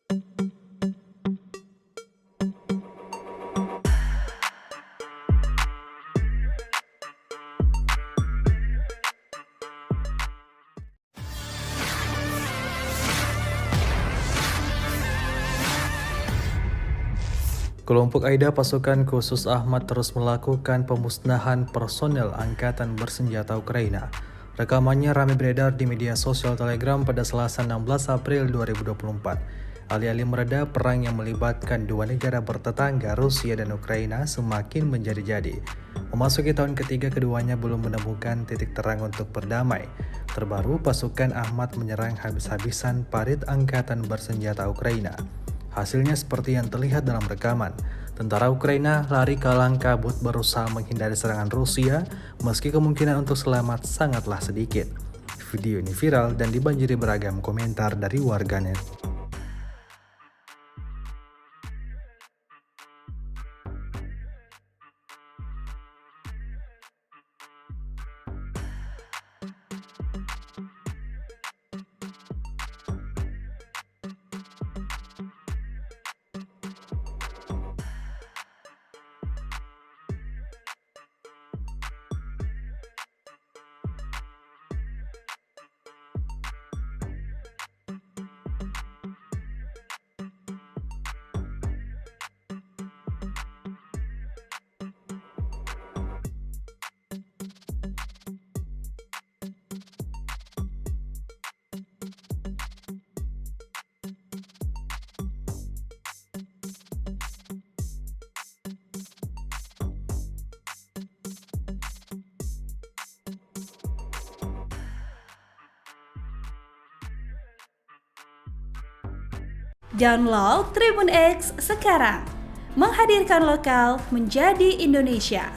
Kelompok Aida Pasukan Khusus Ahmad terus melakukan pemusnahan personel Angkatan Bersenjata Ukraina. Rekamannya ramai beredar di media sosial Telegram pada Selasa 16 April 2024. Alih-alih mereda, perang yang melibatkan dua negara bertetangga Rusia dan Ukraina semakin menjadi-jadi. Memasuki tahun ketiga, keduanya belum menemukan titik terang untuk berdamai. Terbaru, pasukan Ahmad menyerang habis-habisan parit Angkatan Bersenjata Ukraina. Hasilnya seperti yang terlihat dalam rekaman. Tentara Ukraina lari kalang kabut berusaha menghindari serangan Rusia, meski kemungkinan untuk selamat sangatlah sedikit. Video ini viral dan dibanjiri beragam komentar dari warganet. Download Tribun X sekarang, menghadirkan lokal menjadi Indonesia.